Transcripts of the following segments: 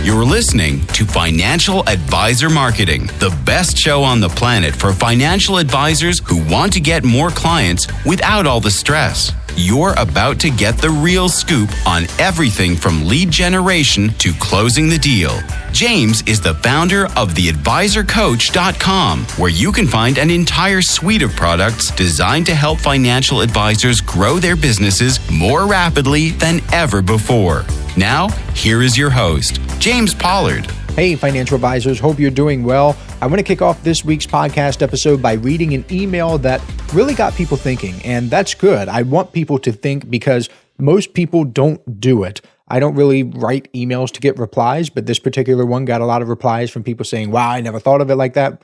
You're listening to Financial Advisor Marketing, the best show on the planet for financial advisors who want to get more clients without all the stress. You're about to get the real scoop on everything from lead generation to closing the deal. James is the founder of theadvisorcoach.com, where you can find an entire suite of products designed to help financial advisors grow their businesses more rapidly than ever before. Now, here is your host, James Pollard. Hey, financial advisors. Hope you're doing well. I want to kick off this week's podcast episode by reading an email that really got people thinking, and that's good. I want people to think because most people don't do it. I don't really write emails to get replies, but this particular one got a lot of replies from people saying, wow, I never thought of it like that.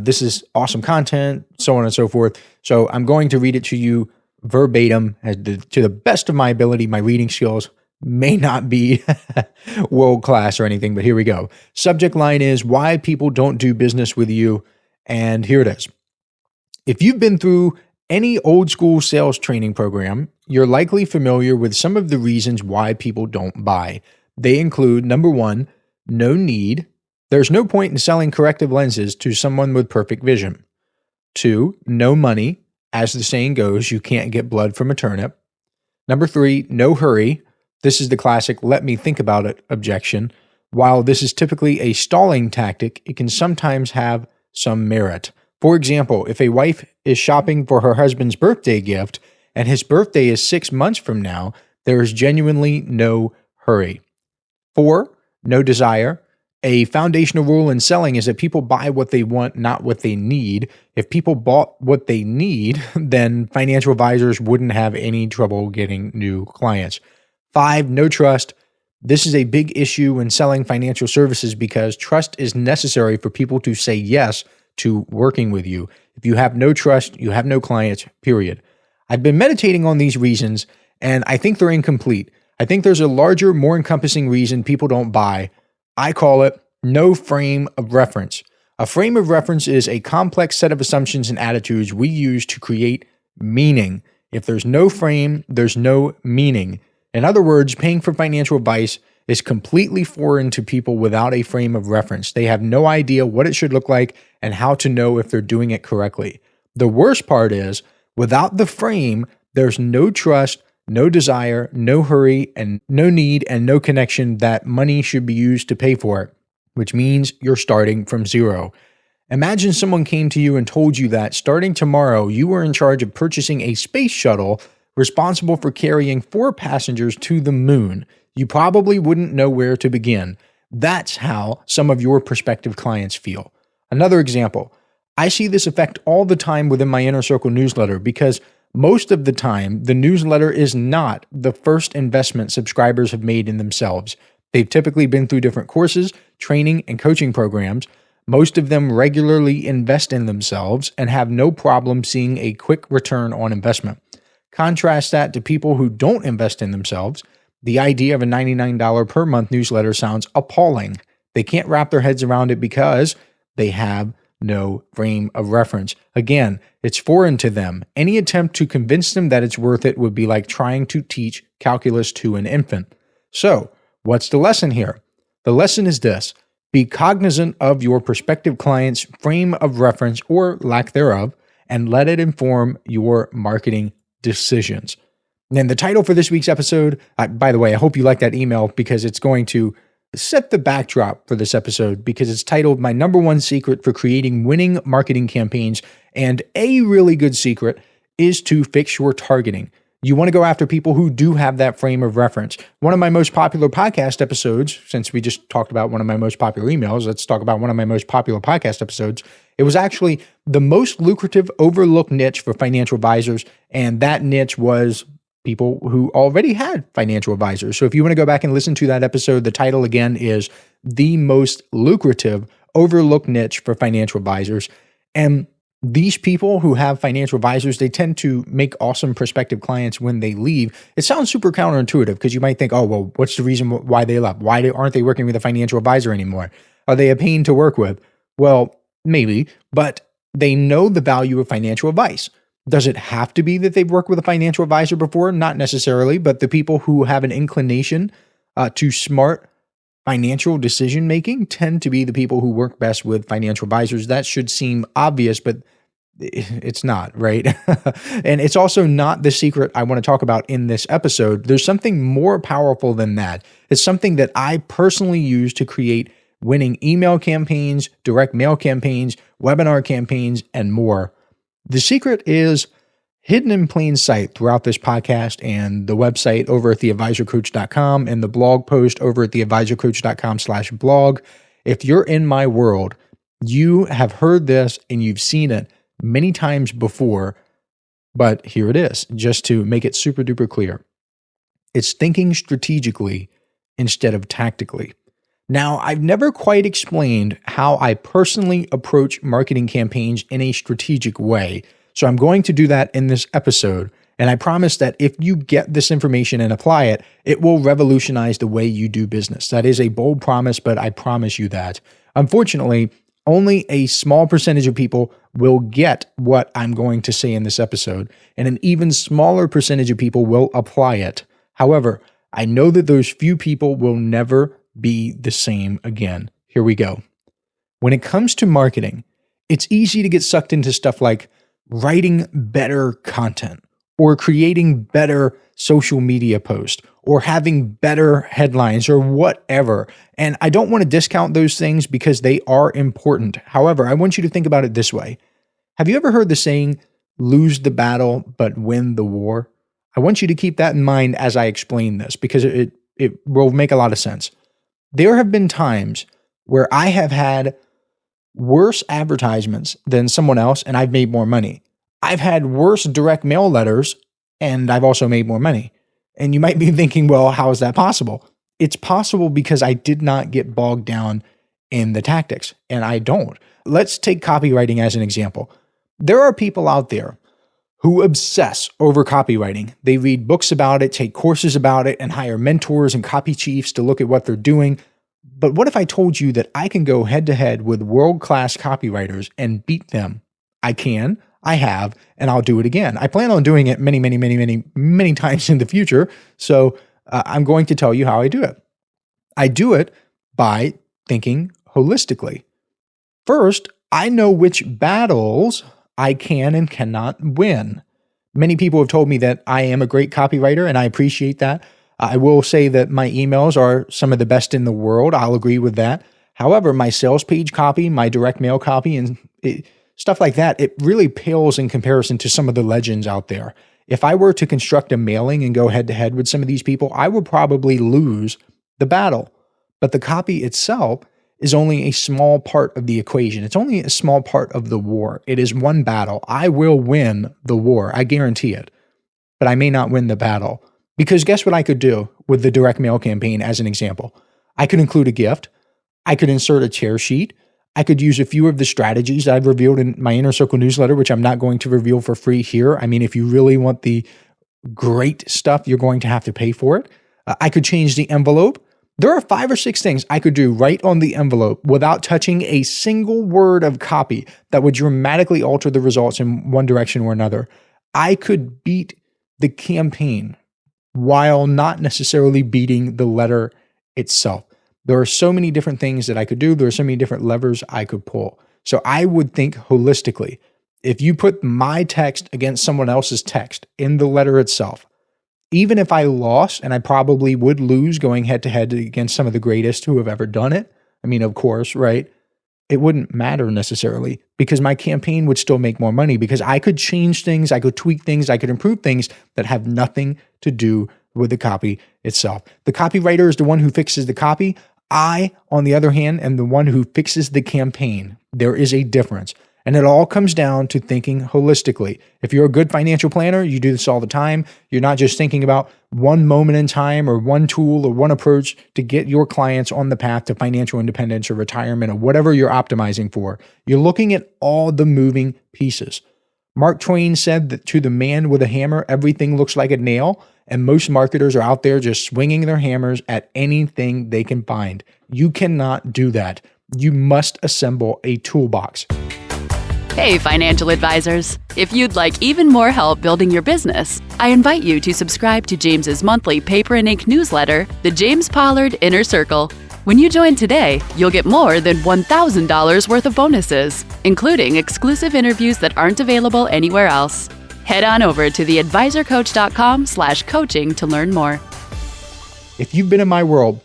This is awesome content, so on and so forth. So I'm going to read it to you verbatim to the best of my ability. My reading skills may not be world class or anything, but here we go. Subject line is why people don't do business with you. And here it is. If you've been through any old school sales training program, you're likely familiar with some of the reasons why people don't buy. They include, number one, no need. There's no point in selling corrective lenses to someone with perfect vision. 2, no money. As the saying goes, you can't get blood from a turnip. Number 3, no hurry. This is the classic let me think about it objection. While this is typically a stalling tactic, it can sometimes have some merit. For example, if a wife is shopping for her husband's birthday gift and his birthday is 6 months from now, there is genuinely no hurry. 4, no desire. A foundational rule in selling is that people buy what they want, not what they need. If people bought what they need, then financial advisors wouldn't have any trouble getting new clients. 5, no trust. This is a big issue when selling financial services because trust is necessary for people to say yes to working with you. If you have no trust, you have no clients, period. I've been meditating on these reasons, and I think they're incomplete. I think there's a larger, more encompassing reason people don't buy. I call it no frame of reference. A frame of reference is a complex set of assumptions and attitudes we use to create meaning. If there's no frame, there's no meaning. In other words, paying for financial advice is completely foreign to people without a frame of reference. They have no idea what it should look like and how to know if they're doing it correctly. The worst part is, without the frame, there's no trust, no desire, no hurry, and no need and no connection that money should be used to pay for it, which means you're starting from zero. Imagine someone came to you and told you that starting tomorrow, you were in charge of purchasing a space shuttle responsible for carrying 4 passengers to the moon. You probably wouldn't know where to begin. That's how some of your prospective clients feel. Another example, I see this effect all the time within my Inner Circle newsletter because most of the time, the newsletter is not the first investment subscribers have made in themselves. They've typically been through different courses, training, and coaching programs. Most of them regularly invest in themselves and have no problem seeing a quick return on investment. Contrast that to people who don't invest in themselves. The idea of a $99 per month newsletter sounds appalling. They can't wrap their heads around it because they have no frame of reference. Again, it's foreign to them. Any attempt to convince them that it's worth it would be like trying to teach calculus to an infant. So, what's the lesson here? The lesson is this. Be cognizant of your prospective client's frame of reference or lack thereof, and let it inform your marketing decisions. And the title for this week's episode, by the way, I hope you like that email because it's going to set the backdrop for this episode because it's titled My Number One Secret for Creating Winning Marketing Campaigns. And a really good secret is to fix your targeting. You want to go after people who do have that frame of reference. One of my most popular podcast episodes, since we just talked about one of my most popular emails, let's talk about one of my most popular podcast episodes. It was actually the most lucrative overlooked niche for financial advisors, and that niche was people who already had financial advisors. So if you want to go back and listen to that episode, the title again is The Most Lucrative Overlooked Niche for Financial Advisors. And these people who have financial advisors, they tend to make awesome prospective clients when they leave. It sounds super counterintuitive because you might think, oh, well, what's the reason why they left? Why aren't they working with a financial advisor anymore? Are they a pain to work with? Well, maybe, but they know the value of financial advice. Does it have to be that they've worked with a financial advisor before? Not necessarily, but the people who have an inclination to smart financial decision making tend to be the people who work best with financial advisors. That should seem obvious, but it's not, right? And it's also not the secret I want to talk about in this episode. There's something more powerful than that. It's something that I personally use to create winning email campaigns, direct mail campaigns, webinar campaigns, and more. The secret is hidden in plain sight throughout this podcast and the website over at theadvisorcoach.com and the blog post over at theadvisorcoach.com/blog. If you're in my world, you have heard this and you've seen it many times before, but here it is, just to make it super duper clear. It's thinking strategically instead of tactically. Now, I've never quite explained how I personally approach marketing campaigns in a strategic way, so I'm going to do that in this episode, and I promise that if you get this information and apply it, it will revolutionize the way you do business. That is a bold promise, but I promise you that. Unfortunately, only a small percentage of people will get what I'm going to say in this episode, and an even smaller percentage of people will apply it. However, I know that those few people will never be the same again. Here we go. When it comes to marketing, it's easy to get sucked into stuff like writing better content or creating better social media posts or having better headlines or whatever. And I don't want to discount those things because they are important. However, I want you to think about it this way. Have you ever heard the saying, lose the battle, but win the war? I want you to keep that in mind as I explain this because it will make a lot of sense. There have been times where I have had worse advertisements than someone else and I've made more money. I've had worse direct mail letters and I've also made more money. And you might be thinking, well, how is that possible? It's possible because I did not get bogged down in the tactics, and I don't. Let's take copywriting as an example. There are people out there who obsess over copywriting. They read books about it, take courses about it, and hire mentors and copy chiefs to look at what they're doing. But what if I told you that I can go head to head with world-class copywriters and beat them? I can, I have, and I'll do it again. I plan on doing it many times in the future. So I'm going to tell you how I do it. I do it by thinking holistically. First, I know which battles I can and cannot win. Many people have told me that I am a great copywriter, and I appreciate that. I will say that my emails are some of the best in the world. I'll agree with that. However, my sales page copy, my direct mail copy, and stuff like that, it really pales in comparison to some of the legends out there. If I were to construct a mailing and go head to head with some of these people, I would probably lose the battle. But the copy itself is only a small part of the equation. It's only a small part of the war. It is one battle. I will win the war. I guarantee it. But I may not win the battle. Because guess what I could do with the direct mail campaign as an example? I could include a gift. I could insert a tear sheet. I could use a few of the strategies I've revealed in my Inner Circle newsletter, which I'm not going to reveal for free here. I mean, if you really want the great stuff, you're going to have to pay for it. I could change the envelope. There are 5 or 6 things I could do right on the envelope without touching a single word of copy that would dramatically alter the results in one direction or another. I could beat the campaign while not necessarily beating the letter itself. There are so many different things that I could do. There are so many different levers I could pull. So I would think holistically. If you put my text against someone else's text in the letter itself, even if I lost, and I probably would lose going head to head against some of the greatest who have ever done it, I mean, of course, right? It wouldn't matter necessarily because my campaign would still make more money because I could change things, I could tweak things, I could improve things that have nothing to do with the copy itself. The copywriter is the one who fixes the copy. I, on the other hand, am the one who fixes the campaign. There is a difference. And it all comes down to thinking holistically. If you're a good financial planner, you do this all the time. You're not just thinking about one moment in time or one tool or one approach to get your clients on the path to financial independence or retirement or whatever you're optimizing for. You're looking at all the moving pieces. Mark Twain said that to the man with a hammer, everything looks like a nail. And most marketers are out there just swinging their hammers at anything they can find. You cannot do that. You must assemble a toolbox. Hey, financial advisors. If you'd like even more help building your business, I invite you to subscribe to James's monthly paper and ink newsletter, The James Pollard Inner Circle. When you join today, you'll get more than $1,000 worth of bonuses, including exclusive interviews that aren't available anywhere else. Head on over to theadvisorcoach.com/coaching to learn more. If you've been in my world,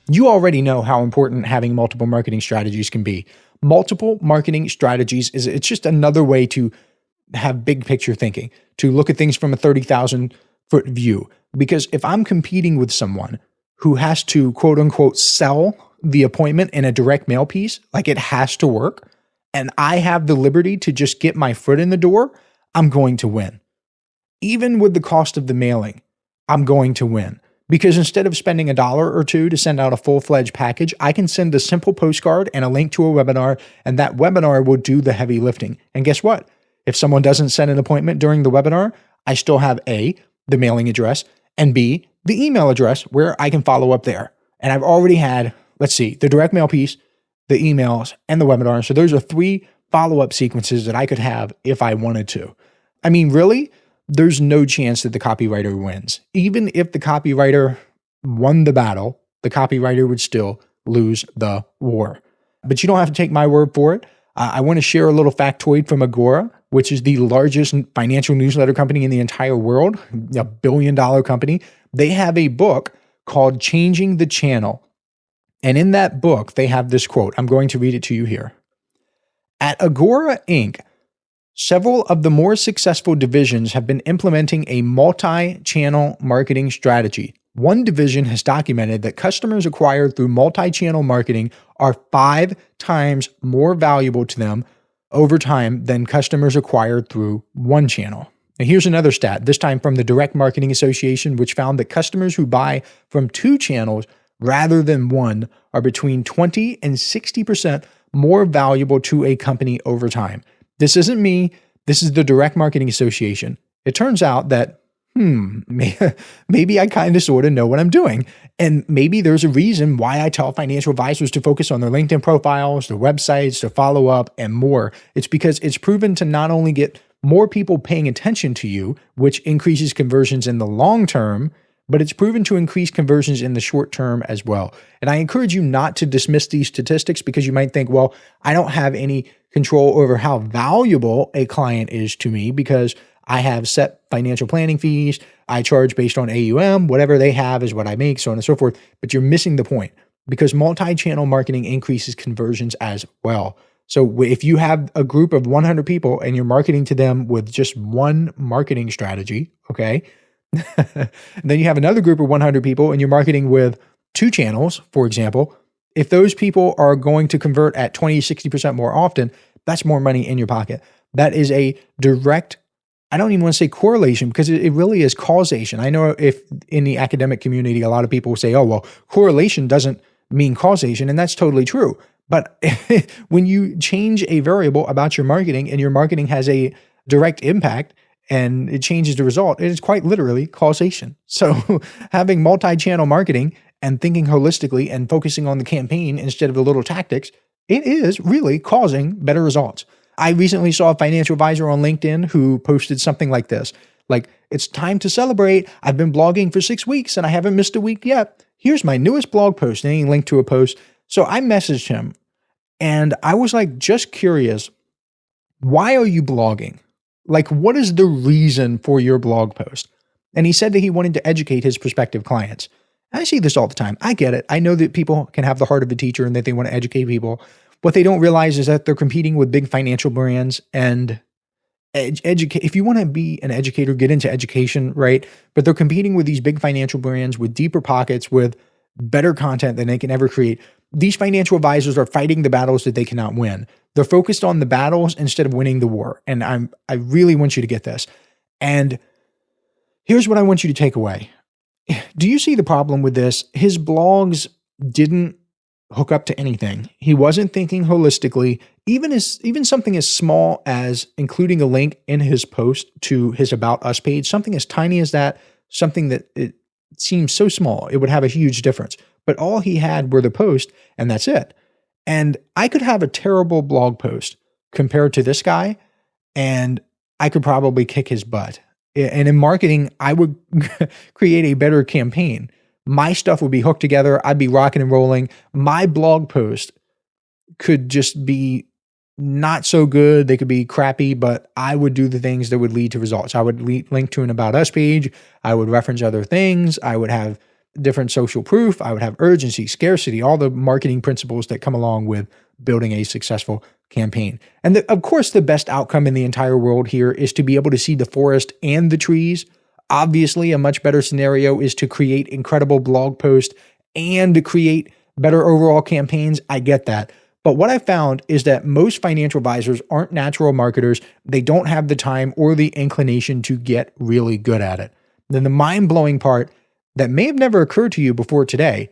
you already know how important having multiple marketing strategies can be. Multiple marketing strategies it's just another way to have big picture thinking, to look at things from a 30,000 foot view. Because if I'm competing with someone who has to quote unquote sell the appointment in a direct mail piece, like it has to work, and I have the liberty to just get my foot in the door, I'm going to win. Even with the cost of the mailing, I'm going to win. Because instead of spending $1 or $2 to send out a full-fledged package, I can send a simple postcard and a link to a webinar, and that webinar will do the heavy lifting. And guess what? If someone doesn't set an appointment during the webinar, I still have A, the mailing address, and B, the email address where I can follow up there. And I've already had, the direct mail piece, the emails, and the webinar. So those are 3 follow-up sequences that I could have if I wanted to. I mean, really, there's no chance that the copywriter wins. Even if the copywriter won the battle, the copywriter would still lose the war. But you don't have to take my word for it. I want to share a little factoid from Agora, which is the largest financial newsletter company in the entire world, a $1 billion company. They have a book called Changing the Channel. And in that book, they have this quote. I'm going to read it to you here. At Agora Inc., several of the more successful divisions have been implementing a multi-channel marketing strategy. One division has documented that customers acquired through multi-channel marketing are 5 times more valuable to them over time than customers acquired through one channel. Now here's another stat, this time from the Direct Marketing Association, which found that customers who buy from 2 channels rather than one are between 20 and 60% more valuable to a company over time. This isn't me. This is the Direct Marketing Association. It turns out that, maybe I kind of sort of know what I'm doing. And maybe there's a reason why I tell financial advisors to focus on their LinkedIn profiles, their websites, to follow up, and more. It's because it's proven to not only get more people paying attention to you, which increases conversions in the long term, but it's proven to increase conversions in the short term as well. And I encourage you not to dismiss these statistics because you might think, well, I don't have any control over how valuable a client is to me because I have set financial planning fees. I charge based on AUM. Whatever they have is what I make, so on and so forth. But you're missing the point because multi-channel marketing increases conversions as well. So if you have a group of 100 people and you're marketing to them with just one marketing strategy, okay? Then you have another group of 100 people and you're marketing with 2 channels, for example. If those people are going to convert at 20, 60% more often, that's more money in your pocket. That is a direct, I don't even want to say correlation because it really is causation. I know if in the academic community, a lot of people say, oh, well, correlation doesn't mean causation. And that's totally true. But when you change a variable about your marketing and your marketing has a direct impact and it changes the result, it is quite literally causation. So having multi-channel marketing and thinking holistically and focusing on the campaign instead of the little tactics, it is really causing better results. I recently saw a financial advisor on LinkedIn who posted something like this, like, it's time to celebrate. I've been blogging for 6 weeks and I haven't missed a week yet. Here's my newest blog post, and he linked to a post. So I messaged him and I was like, just curious, why are you blogging? Like, what is the reason for your blog post? And he said that he wanted to educate his prospective clients. I see this all the time. I get it. I know that people can have the heart of a teacher and that they want to educate people. What they don't realize is that they're competing with big financial brands and if you want to be an educator, get into education, right? But they're competing with these big financial brands with deeper pockets, with better content than they can ever create. These financial advisors are fighting the battles that they cannot win. They're focused on the battles instead of winning the war. And I really want you to get this. And here's what I want you to take away. Do you see the problem with this? His blogs didn't hook up to anything. He wasn't thinking holistically. Even something as small as including a link in his post to his About Us page, something as tiny as that, something that it seems so small, it would have a huge difference. But all he had were the post, and that's it. And I could have a terrible blog post compared to this guy, and I could probably kick his butt. And in marketing, I would create a better campaign. my stuff would be hooked together. I'd be rocking and rolling. My blog post could just be not so good. They could be crappy, but I would do the things that would lead to results. I would link to an About Us page. I would reference other things. I would have different social proof. I would have urgency, scarcity, all the marketing principles that come along with building a successful campaign. And of course, the best outcome in the entire world here is to be able to see the forest and the trees. Obviously, a much better scenario is to create incredible blog posts and to create better overall campaigns. I get that. But what I found is that most financial advisors aren't natural marketers. They don't have the time or the inclination to get really good at it. Then the mind-blowing part that may have never occurred to you before today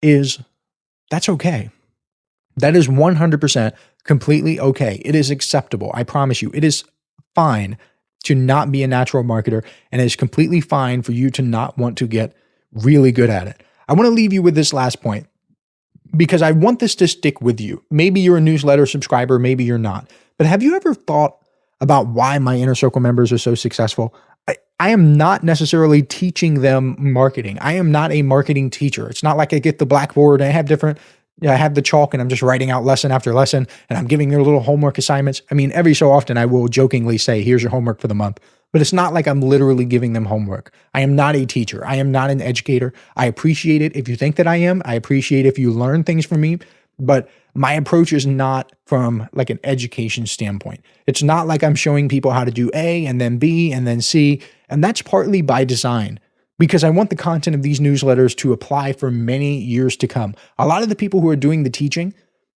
is that's okay. That is 100% completely okay. It is acceptable. I promise you, it is fine to not be a natural marketer, and it is completely fine for you to not want to get really good at it. I want to leave you with this last point, because I want this to stick with you. Maybe you're a newsletter subscriber, maybe you're not. But have you ever thought about why my Inner Circle members are so successful? I am not necessarily teaching them marketing. I am not a marketing teacher. It's not like I get the blackboard and I have the chalk and I'm just writing out lesson after lesson and I'm giving their little homework assignments. I mean, every so often I will jokingly say, here's your homework for the month. But it's not like I'm literally giving them homework. I am not a teacher. I am not an educator. I appreciate it if you think that I am. I appreciate if you learn things from me. But my approach is not from like an education standpoint. It's not like I'm showing people how to do A and then B and then C. And that's partly by design, because I want the content of these newsletters to apply for many years to come. A lot of the people who are doing the teaching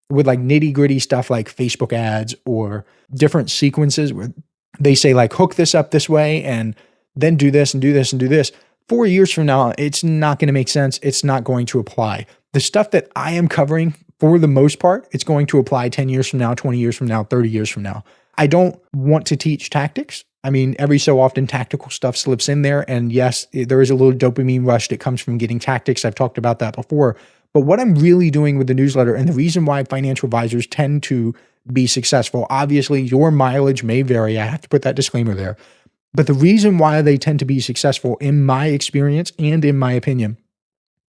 with like nitty gritty stuff like Facebook ads or different sequences where they say like, hook this up this way and then do this and do this and do this. 4 years from now, it's not going to make sense. It's not going to apply. The stuff that I am covering, for the most part, it's going to apply 10 years from now, 20 years from now, 30 years from now. I don't want to teach tactics. I mean, every so often tactical stuff slips in there. And yes, there is a little dopamine rush that comes from getting tactics. I've talked about that before. But what I'm really doing with the newsletter, and the reason why financial advisors tend to be successful, obviously your mileage may vary. I have to put that disclaimer there. But the reason why they tend to be successful, in my experience and in my opinion,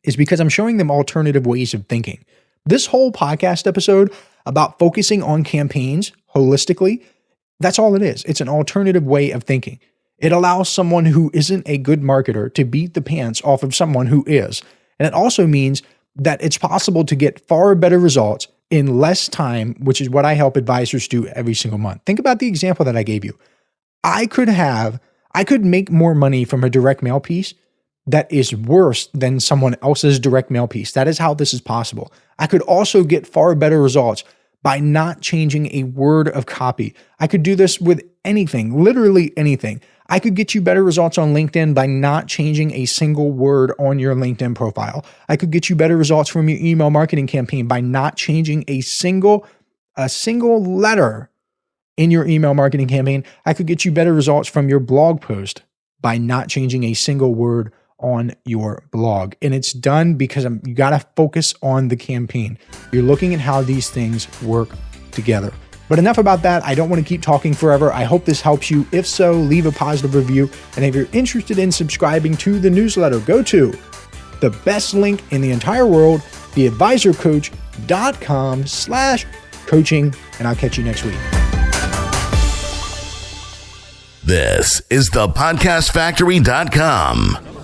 is because I'm showing them alternative ways of thinking. This whole podcast episode about focusing on campaigns holistically, that's all it is. It's an alternative way of thinking. It allows someone who isn't a good marketer to beat the pants off of someone who is. And it also means that it's possible to get far better results in less time, which is what I help advisors do every single month. Think about the example that I gave you. I could make more money from a direct mail piece that is worse than someone else's direct mail piece. That is how this is possible. I could also get far better results by not changing a word of copy. I could do this with anything, literally anything. I could get you better results on LinkedIn by not changing a single word on your LinkedIn profile. I could get you better results from your email marketing campaign by not changing a single letter in your email marketing campaign. I could get you better results from your blog post by not changing a single word on your blog. And it's done because you got to focus on the campaign. You're looking at how these things work together. But enough about that. I don't want to keep talking forever. I hope this helps you. If so, leave a positive review. And if you're interested in subscribing to the newsletter, go to the best link in the entire world, theadvisorcoach.com/coaching. And I'll catch you next week. This is thepodcastfactory.com.